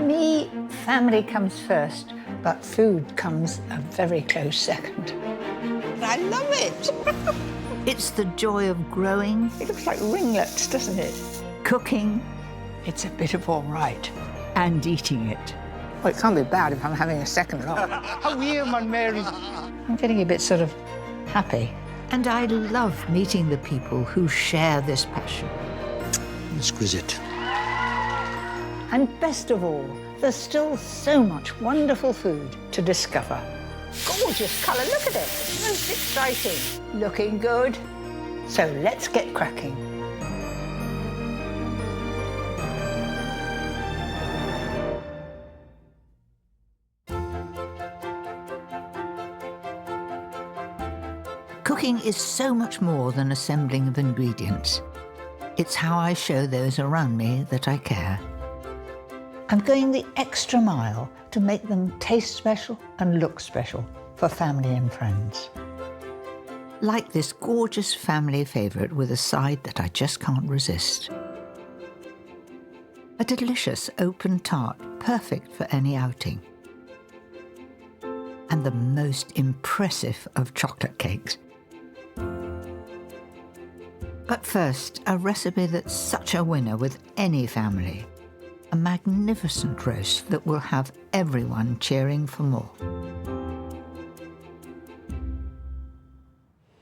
me, family comes first, but food comes a very close second. I love it. It's the joy of growing. It looks like ringlets, doesn't it? Cooking. It's a bit of all right. And eating it. Well, it can't be bad if I'm having a second lot. How are you, man, Mary? I'm getting a bit sort of happy. And I love meeting the people who share this passion. Exquisite. And best of all, there's still so much wonderful food to discover. Gorgeous colour, look at it. It's most exciting. Looking good. So let's get cracking. Cooking is so much more than assembling of ingredients. It's how I show those around me that I care. I'm going the extra mile to make them taste special and look special for family and friends. Like this gorgeous family favourite with a side that I just can't resist. A delicious open tart, perfect for any outing. And the most impressive of chocolate cakes. But first, a recipe that's such a winner with any family. A magnificent roast that will have everyone cheering for more.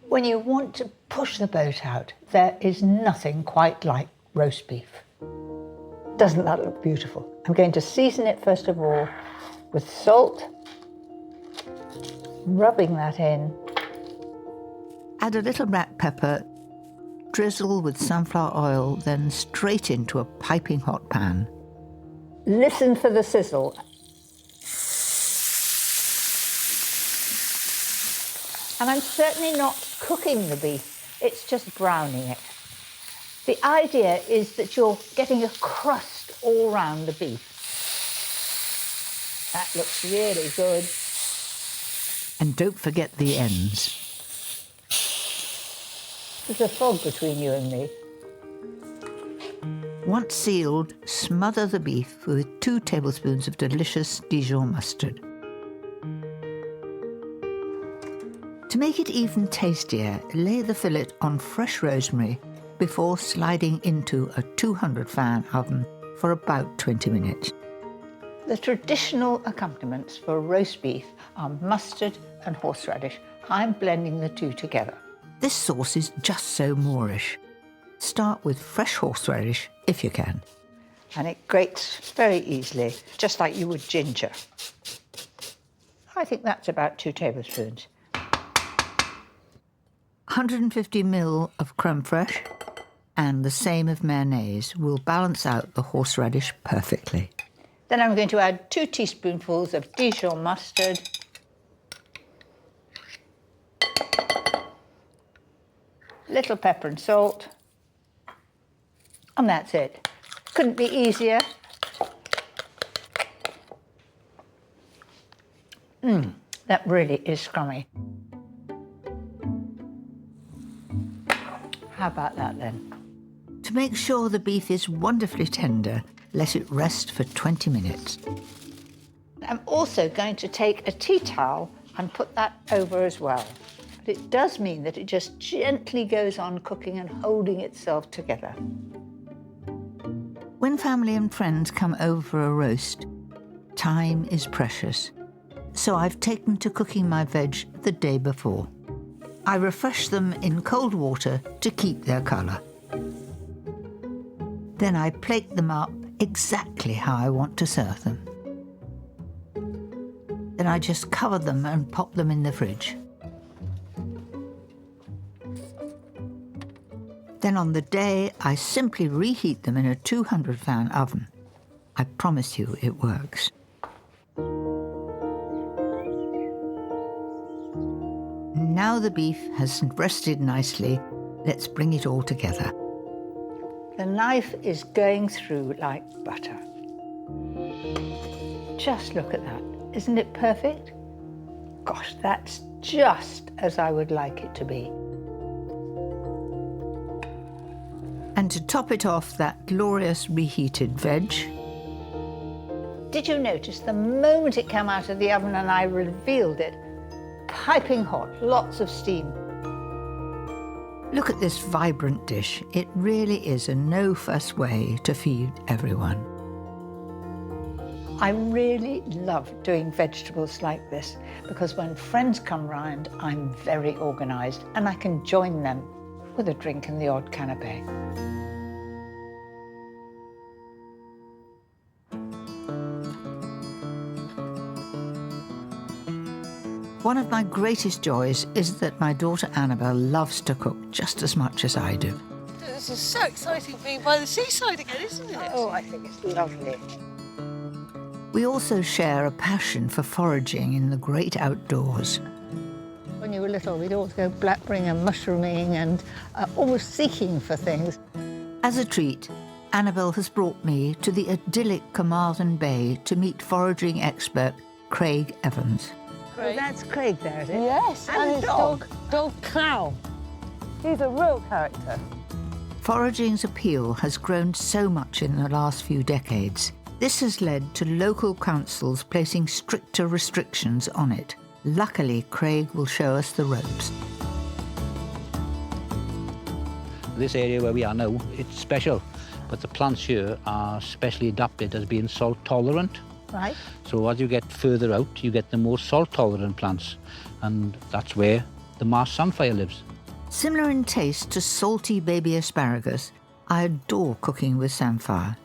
When you want to push the boat out, there is nothing quite like roast beef. Doesn't that look beautiful? I'm going to season it first of all with salt, rubbing that in. Add a little black pepper, drizzle with sunflower oil, then straight into a piping hot pan. Listen for the sizzle. And I'm certainly not cooking the beef, it's just browning it. The idea is that you're getting a crust all round the beef. That looks really good. And don't forget the ends. There's a fog between you and me. Once sealed, smother the beef with 2 tablespoons of delicious Dijon mustard. To make it even tastier, lay the fillet on fresh rosemary before sliding into a 200-fan oven for about 20 minutes. The traditional accompaniments for roast beef are mustard and horseradish. I'm blending the two together. This sauce is just so Moorish. Start with fresh horseradish, if you can. And it grates very easily, just like you would ginger. I think that's about 2 tablespoons. 150 ml of creme fraiche and the same of mayonnaise will balance out the horseradish perfectly. Then I'm going to add 2 teaspoonfuls of Dijon mustard, little pepper and salt, and that's it. Couldn't be easier. That really is scrummy. How about that then? To make sure the beef is wonderfully tender, let it rest for 20 minutes. I'm also going to take a tea towel and put that over as well. But it does mean that it just gently goes on cooking and holding itself together. When family and friends come over for a roast, time is precious. So I've taken to cooking my veg the day before. I refresh them in cold water to keep their colour. Then I plate them up exactly how I want to serve them. Then I just cover them and pop them in the fridge. Then on the day, I simply reheat them in a 200-fan oven. I promise you it works. Now the beef has rested nicely, let's bring it all together. The knife is going through like butter. Just look at that. Isn't it perfect? Gosh, that's just as I would like it to be. And to top it off, that glorious reheated veg. Did you notice the moment it came out of the oven and I revealed it? Piping hot, lots of steam. Look at this vibrant dish. It really is a no-fuss way to feed everyone. I really love doing vegetables like this because when friends come round, I'm very organised and I can join them with a drink and the odd canapé. One of my greatest joys is that my daughter Annabelle loves to cook just as much as I do. This is so exciting being by the seaside again, isn't it? Oh, I think it's lovely. We also share a passion for foraging in the great outdoors. When you were little, we'd always go blackberrying and mushrooming and always seeking for things. As a treat, Annabelle has brought me to the idyllic Carmarthen Bay to meet foraging expert Craig Evans. Well, that's Craig there, is it? Yes, And his dog. dog Cow. He's a real character. Foraging's appeal has grown so much in the last few decades. This has led to local councils placing stricter restrictions on it. Luckily, Craig will show us the ropes. This area where we are now, it's special, but the plants here are specially adapted as being salt tolerant. Right. So as you get further out, you get the more salt tolerant plants, and that's where the marsh samphire lives. Similar in taste to salty baby asparagus, I adore cooking with samphire,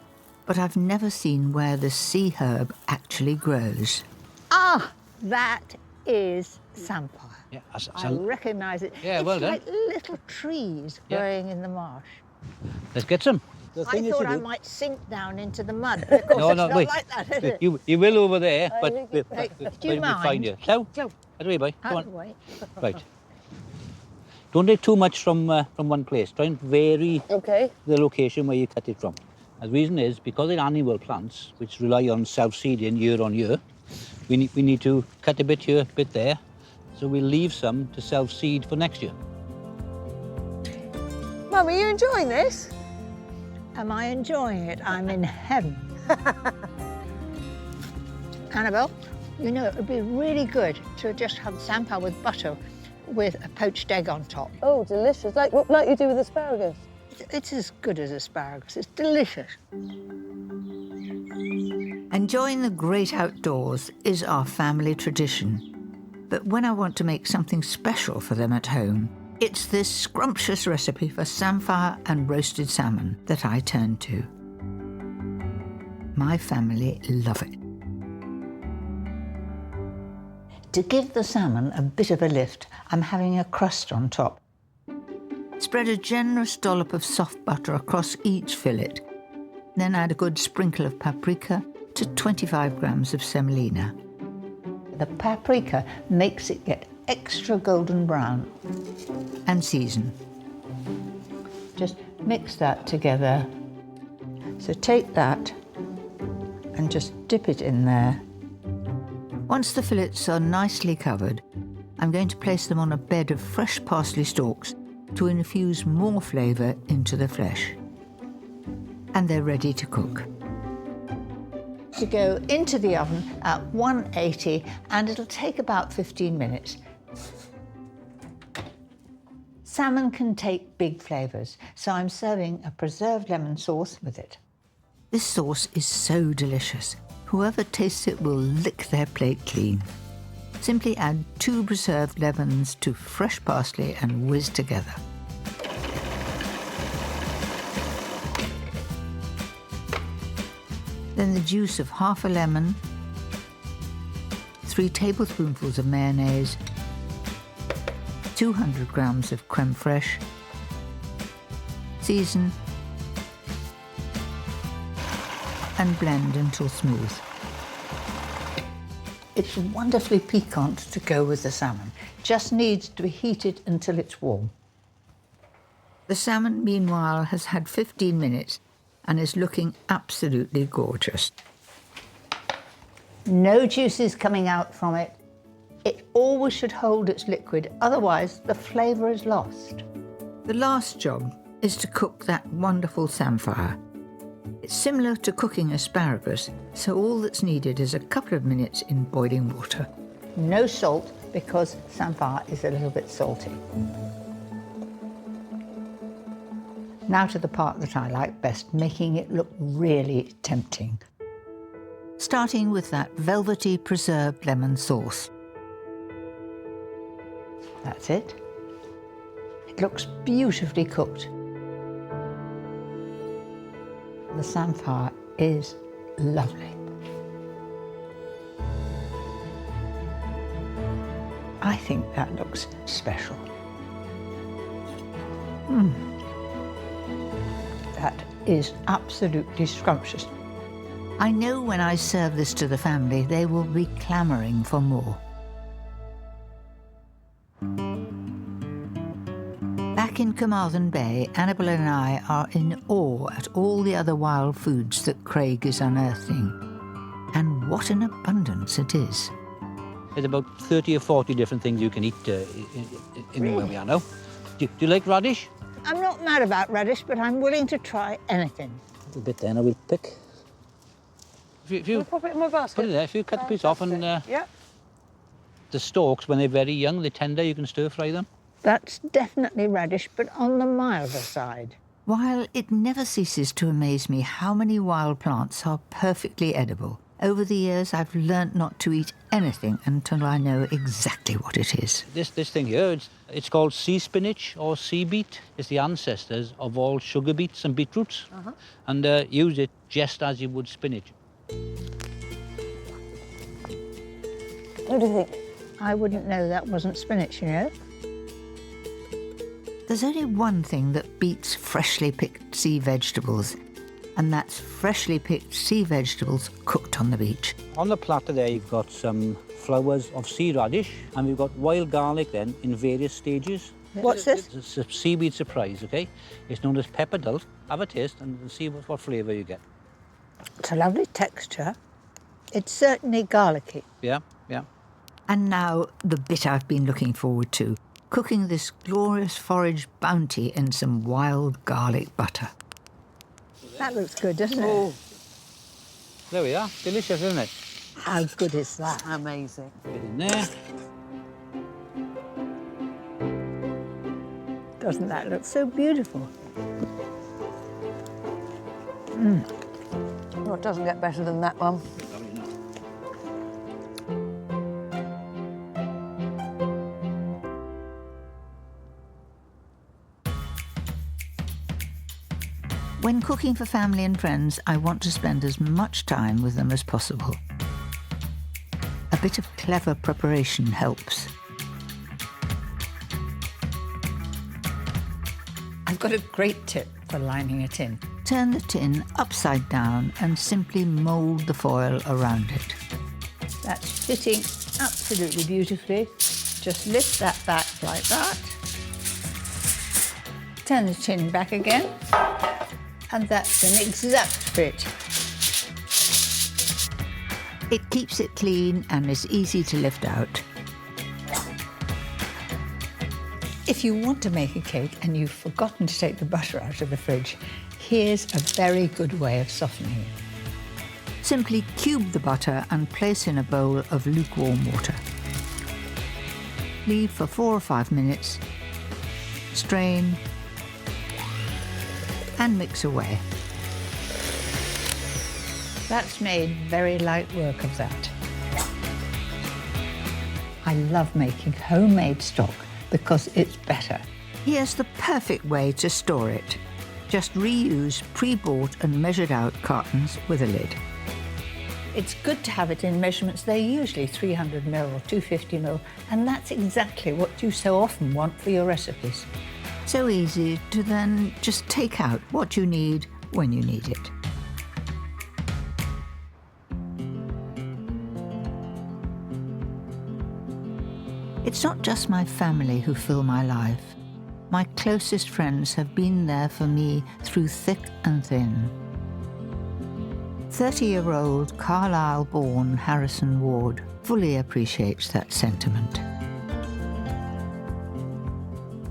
but I've never seen where the sea herb actually grows. Ah, that is samphire. Yeah, I recognise it. Yeah, it's well done. like little trees growing in the marsh. Let's get some. I thought I might sink down into the mud. Of course, it's not wait. like that, is it? You will over there, but do you we'll mind? find you. So, Go. out of the way, boy. Come Out on. of the way. Right. Don't take too much from one place. Try and vary Okay. the location where you cut it from. The reason is because they're annual plants, which rely on self-seeding year on year, we need to cut a bit here, a bit there, so we'll leave some to self-seed for next year. Mum, are you enjoying this? Am I enjoying it? I'm in heaven. Annabelle, you know, it would be really good to just have samphire with butter with a poached egg on top. Oh, delicious. Like you do with asparagus. It's as good as asparagus. It's delicious. Enjoying the great outdoors is our family tradition. But when I want to make something special for them at home, it's this scrumptious recipe for samphire and roasted salmon that I turn to. My family love it. To give the salmon a bit of a lift, I'm having a crust on top. Spread a generous dollop of soft butter across each fillet. Then add a good sprinkle of paprika to 25 grams of semolina. The paprika makes it get extra golden brown. And season. Just mix that together. So take that and just dip it in there. Once the fillets are nicely covered, I'm going to place them on a bed of fresh parsley stalks to infuse more flavour into the flesh. And they're ready to cook. To go into the oven at 180 and it'll take about 15 minutes. Salmon can take big flavours, so I'm serving a preserved lemon sauce with it. This sauce is so delicious. Whoever tastes it will lick their plate clean. Simply add 2 preserved lemons to fresh parsley and whiz together. Then the juice of half a lemon, 3 tablespoonfuls of mayonnaise, 200 grams of creme fraiche, season, and blend until smooth. It's wonderfully piquant to go with the salmon. Just needs to be heated until it's warm. The salmon, meanwhile, has had 15 minutes and is looking absolutely gorgeous. No juices coming out from it. It always should hold its liquid, otherwise the flavour is lost. The last job is to cook that wonderful samphire. It's similar to cooking asparagus, so all that's needed is a couple of minutes in boiling water. No salt, because samphire is a little bit salty. Now to the part that I like best, making it look really tempting. Starting with that velvety preserved lemon sauce. That's it. It looks beautifully cooked. The samphire is lovely. I think that looks special. That is absolutely scrumptious. I know when I serve this to the family, they will be clamouring for more. Back in Carmarthen Bay, Annabel and I are in awe at all the other wild foods that Craig is unearthing. And what an abundance it is. There's about 30 or 40 different things you can eat in where we are now. Do you like radish? I'm not mad about radish, but I'm willing to try anything. A little bit there, and I will pick. If you Pop it in my basket. put it there, if you cut the piece off and Yeah. the stalks, when they're very young, they're tender, you can stir fry them. That's definitely radish, but on the milder side. While it never ceases to amaze me how many wild plants are perfectly edible, over the years I've learnt not to eat anything until I know exactly what it is. This thing here, it's called sea spinach or sea beet. It's the ancestors of all sugar beets and beetroots. And use it just as you would spinach. What do you think? I wouldn't know that wasn't spinach, you know. There's only one thing that beats freshly picked sea vegetables, and that's freshly picked sea vegetables cooked on the beach. On the platter there, you've got some flowers of sea radish, and we've got wild garlic then in various stages. What's this? It's a seaweed surprise, OK? It's known as pepper dult. Have a taste and see what flavour you get. It's a lovely texture. It's certainly garlicky. Yeah, yeah. And now the bit I've been looking forward to, cooking this glorious forage bounty in some wild garlic butter. That looks good, doesn't it? Oh, There we are. Delicious, isn't it? How good is that? amazing. Put it in there. Doesn't that look so beautiful? Oh, it doesn't get better than that one. When cooking for family and friends, I want to spend as much time with them as possible. A bit of clever preparation helps. I've got a great tip for lining a tin. Turn the tin upside down and simply mould the foil around it. That's fitting absolutely beautifully. Just lift that back like that. Turn the tin back again. And that's an exact fit. It keeps it clean and is easy to lift out. If you want to make a cake and you've forgotten to take the butter out of the fridge, here's a very good way of softening it. Simply cube the butter and place in a bowl of lukewarm water. Leave for 4 or 5 minutes, strain, and mix away. That's made very light work of that. I love making homemade stock because it's better. Here's the perfect way to store it. Just reuse pre-bought and measured out cartons with a lid. It's good to have it in measurements. They're usually 300 ml or 250 ml, and that's exactly what you so often want for your recipes. So easy to then just take out what you need when you need it. It's not just my family who fill my life. My closest friends have been there for me through thick and thin. 30-year-old Carlisle-born Harrison Ward fully appreciates that sentiment.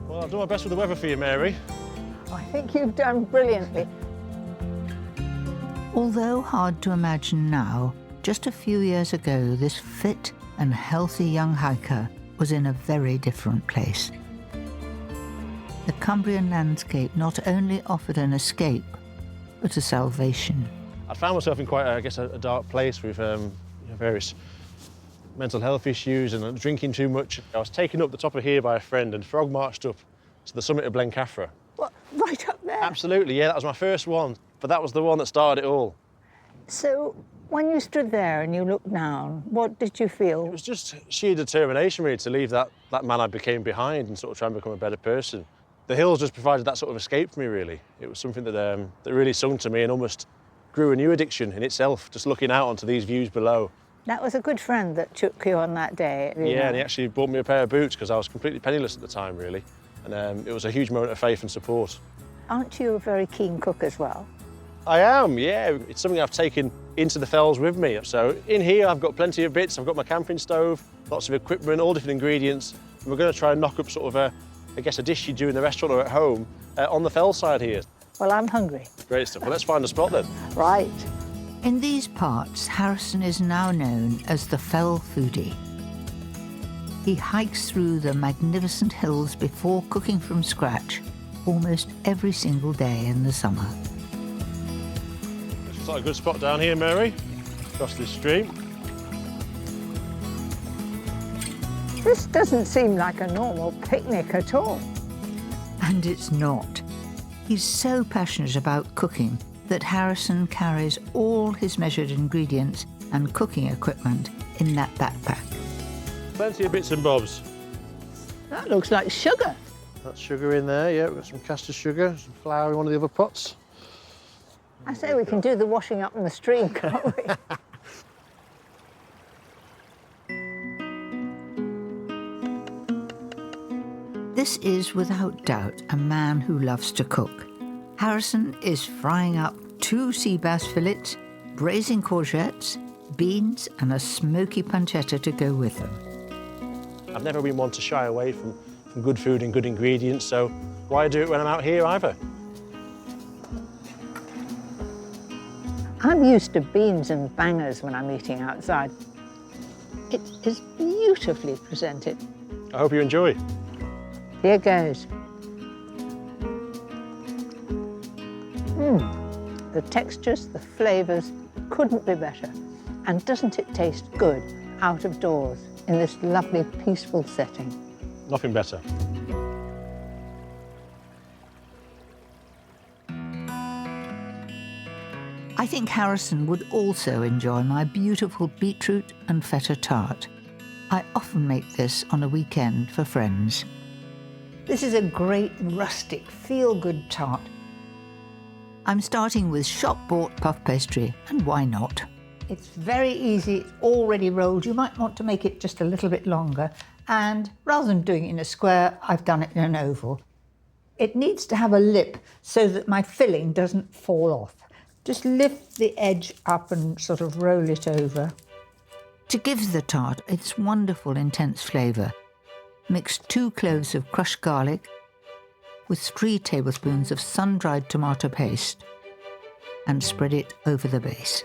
Well, I'll do my best with the weather for you, Mary. I think you've done brilliantly. Although hard to imagine now, just a few years ago, this fit and healthy young hiker was in a very different place. The Cumbrian landscape not only offered an escape, but a salvation. I found myself in quite, a dark place with various mental health issues and drinking too much. I was taken up the top of here by a friend and frog marched up to the summit of Blencathra. What, right up there? Absolutely, yeah, that was my first one, but that was the one that started it all. So, when you stood there and you looked down, what did you feel? It was just sheer determination, really, to leave that man I became behind and sort of try and become a better person. The hills just provided that sort of escape for me, really. It was something that really sung to me and almost grew a new addiction in itself, just looking out onto these views below. That was a good friend that took you on that day. Yeah, and he actually bought me a pair of boots because I was completely penniless at the time, really. And it was a huge moment of faith and support. Aren't you a very keen cook as well? I am, yeah. It's something I've taken into the fells with me. So in here I've got plenty of bits. I've got my camping stove, lots of equipment, all different ingredients. And we're going to try and knock up sort of a dish you do in the restaurant or at home on the fell side here. Well, I'm hungry. Great stuff. Well, let's find a spot then. Right. In these parts, Harrison is now known as the Fell Foodie. He hikes through the magnificent hills before cooking from scratch almost every single day in the summer. Looks like a good spot down here, Mary, across this stream. This doesn't seem like a normal picnic at all. And it's not. He's so passionate about cooking that Harrison carries all his measured ingredients and cooking equipment in that backpack. Plenty of bits and bobs. That looks like sugar. That's sugar in there, yeah. We've got some castor sugar, some flour in one of the other pots. I say we can do the washing up in the stream, can't we? This is without doubt a man who loves to cook. Harrison is frying up 2 sea bass fillets, braising courgettes, beans and a smoky pancetta to go with them. I've never been one to shy away from good food and good ingredients, so why do it when I'm out here either? I'm used to beans and bangers when I'm eating outside. It is beautifully presented. I hope you enjoy. Here goes. The textures, the flavours couldn't be better. And doesn't it taste good out of doors in this lovely, peaceful setting? Nothing better. I think Harrison would also enjoy my beautiful beetroot and feta tart. I often make this on a weekend for friends. This is a great, rustic, feel-good tart. I'm starting with shop-bought puff pastry, and why not? It's very easy, it's already rolled. You might want to make it just a little bit longer. And rather than doing it in a square, I've done it in an oval. It needs to have a lip so that my filling doesn't fall off. Just lift the edge up and sort of roll it over. To give the tart its wonderful intense flavour, mix 2 cloves of crushed garlic with 3 tablespoons of sun-dried tomato paste and spread it over the base.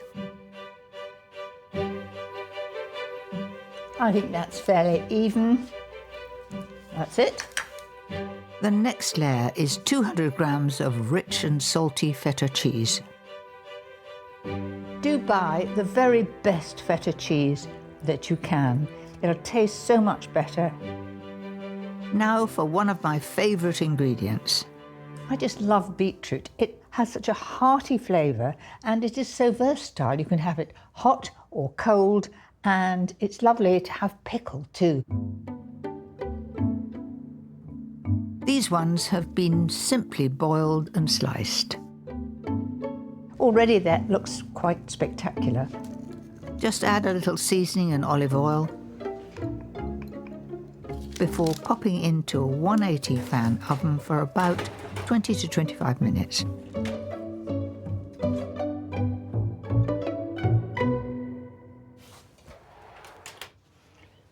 I think that's fairly even. That's it. The next layer is 200 grams of rich and salty feta cheese. Do buy the very best feta cheese that you can. It'll taste so much better. Now for one of my favourite ingredients. I just love beetroot. It has such a hearty flavour and it is so versatile. You can have it hot or cold, and it's lovely to have pickle too. These ones have been simply boiled and sliced. Already that looks quite spectacular. Just add a little seasoning and olive oil before popping into a 180 fan oven for about 20 to 25 minutes.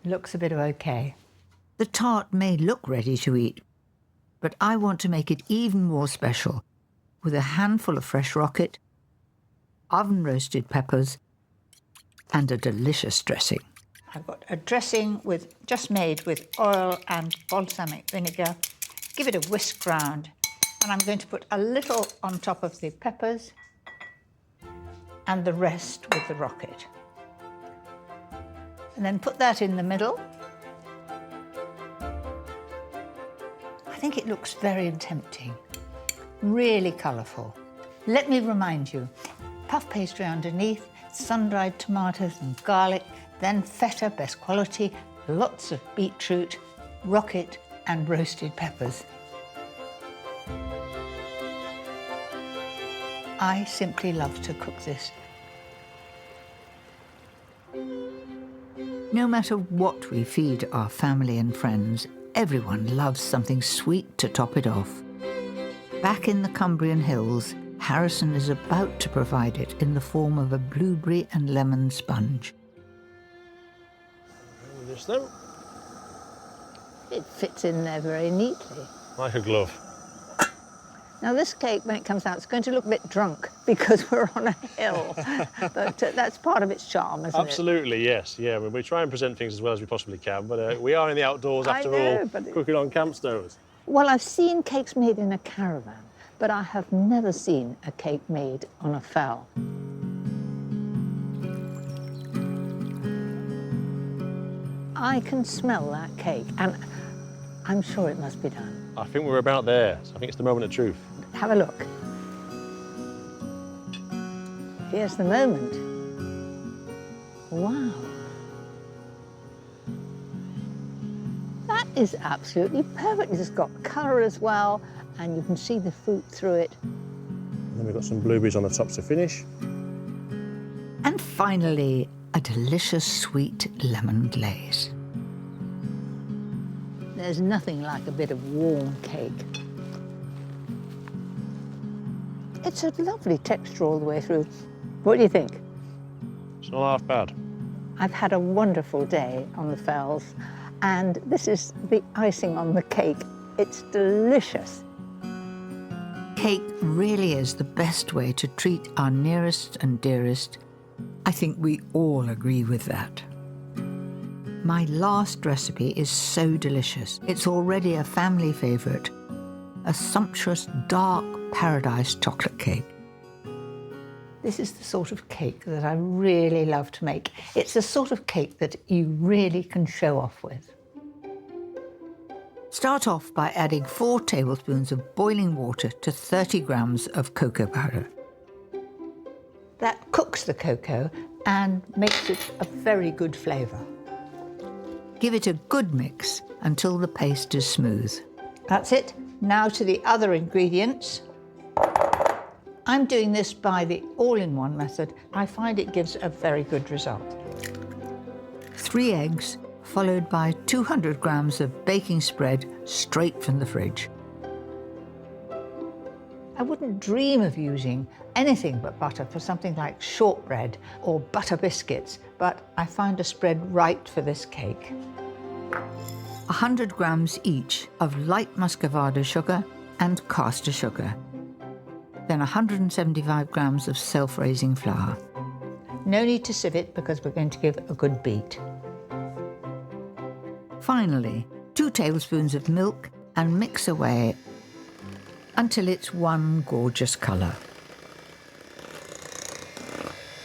Looks a bit okay. The tart may look ready to eat, but I want to make it even more special with a handful of fresh rocket, oven-roasted peppers, and a delicious dressing. I've got a dressing just made with oil and balsamic vinegar. Give it a whisk round, and I'm going to put a little on top of the peppers and the rest with the rocket. And then put that in the middle. I think it looks very tempting, really colourful. Let me remind you, puff pastry underneath, sun-dried tomatoes and garlic, then feta, best quality, lots of beetroot, rocket and roasted peppers. I simply love to cook this. No matter what we feed our family and friends, everyone loves something sweet to top it off. Back in the Cumbrian hills, Harrison is about to provide it in the form of a blueberry and lemon sponge. Just them. It fits in there very neatly. Like a glove. Now this cake, when it comes out, it's going to look a bit drunk because we're on a hill, but that's part of its charm, isn't it? Absolutely, yes. Yeah, we try and present things as well as we possibly can, but we are in the outdoors after all, cooking on camp stoves. Well, I've seen cakes made in a caravan, but I have never seen a cake made on a fell. I can smell that cake, and I'm sure it must be done. I think we're about there. So I think it's the moment of truth. Have a look. Here's the moment. Wow. That is absolutely perfect. It's got colour as well, and you can see the fruit through it. And then we've got some blueberries on the top to finish. And finally, a delicious sweet lemon glaze. There's nothing like a bit of warm cake. It's a lovely texture all the way through. What do you think? It's not half bad. I've had a wonderful day on the fells, and this is the icing on the cake. It's delicious. Cake really is the best way to treat our nearest and dearest. I think we all agree with that. My last recipe is so delicious. It's already a family favourite. A sumptuous dark paradise chocolate cake. This is the sort of cake that I really love to make. It's the sort of cake that you really can show off with. Start off by adding 4 tablespoons of boiling water to 30 grams of cocoa powder. That cooks the cocoa and makes it a very good flavour. Give it a good mix until the paste is smooth. That's it. Now to the other ingredients. I'm doing this by the all-in-one method. I find it gives a very good result. 3 eggs, followed by 200 grams of baking spread straight from the fridge. I wouldn't dream of using anything but butter for something like shortbread or butter biscuits, but I find a spread right for this cake. 100 grams each of light muscovado sugar and caster sugar. Then 175 grams of self-raising flour. No need to sieve it because we're going to give a good beat. Finally, 2 tablespoons of milk and mix away until it's one gorgeous colour.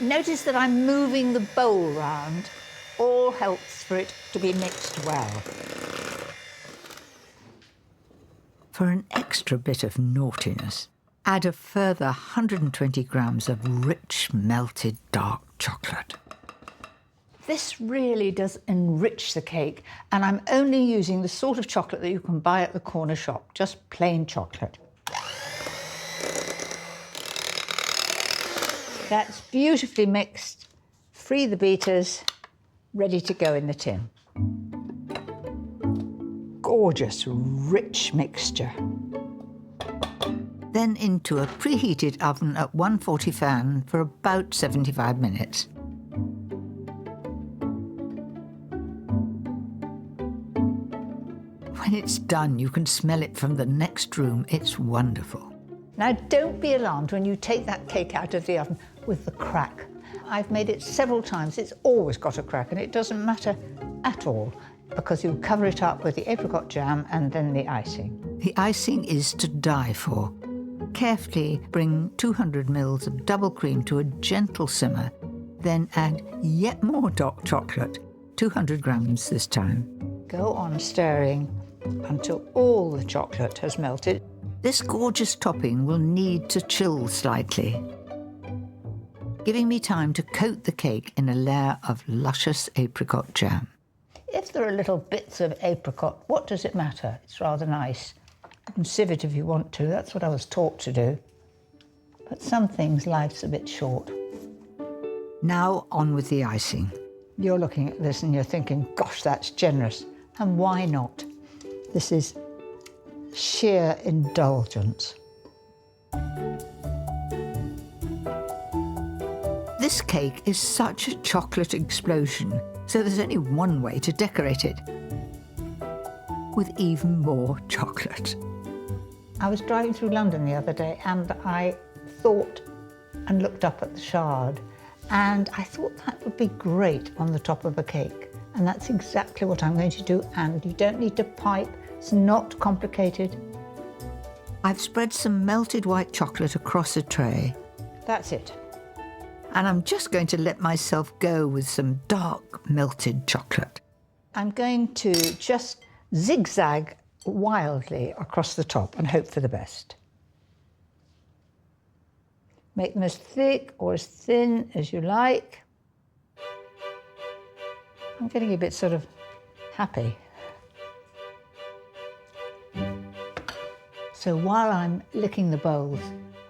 Notice that I'm moving the bowl round. All helps for it to be mixed well. For an extra bit of naughtiness, add a further 120 grams of rich melted dark chocolate. This really does enrich the cake, and I'm only using the sort of chocolate that you can buy at the corner shop, just plain chocolate. That's beautifully mixed. Free the beaters, ready to go in the tin. Gorgeous, rich mixture. Then into a preheated oven at 140 fan for about 75 minutes. When it's done, you can smell it from the next room. It's wonderful. Now, don't be alarmed when you take that cake out of the oven. with the crack. I've made it several times. It's always got a crack, and it doesn't matter at all because you cover it up with the apricot jam and then the icing. The icing is to die for. Carefully bring 200 ml of double cream to a gentle simmer, then add yet more dark chocolate, 200 grams this time. Go on stirring until all the chocolate has melted. This gorgeous topping will need to chill slightly, giving me time to coat the cake in a layer of luscious apricot jam. If there are little bits of apricot, what does it matter? It's rather nice. You can sieve it if you want to. That's what I was taught to do. But some things life's a bit short. Now on with the icing. You're looking at this and you're thinking, gosh, that's generous. And why not? This is sheer indulgence. This cake is such a chocolate explosion, so there's only one way to decorate it. With even more chocolate. I was driving through London the other day and I thought and looked up at the Shard, and I thought that would be great on the top of a cake. And that's exactly what I'm going to do, and you don't need to pipe. It's not complicated. I've spread some melted white chocolate across a tray, That's it. and I'm just going to let myself go with some dark melted chocolate. I'm going to just zigzag wildly across the top and hope for the best. Make them as thick or as thin as you like. I'm getting a bit sort of happy. So while I'm licking the bowls,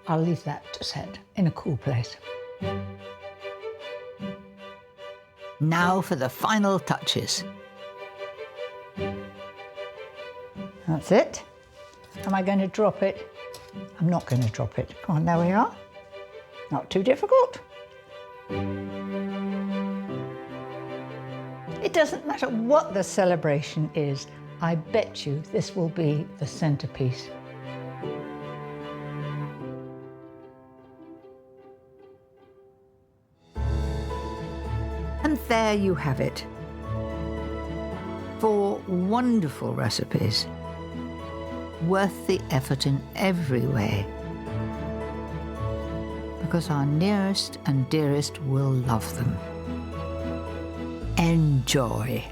I'll leave that to set in a cool place. Now for the final touches. That's it. Am I going to drop it? I'm not going to drop it. Come on, there we are. Not too difficult. It doesn't matter what the celebration is. I bet you this will be the centerpiece. And there you have it. 4 wonderful recipes, worth the effort in every way, because our nearest and dearest will love them. Enjoy.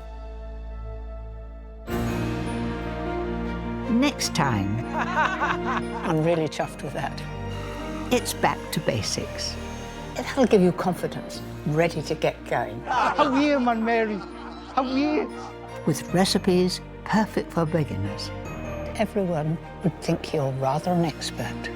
Next time, I'm really chuffed with that. it's back to basics. That'll give you confidence, ready to get going. How are you, man, Mary? How are you? With recipes perfect for beginners. Everyone would think you're rather an expert.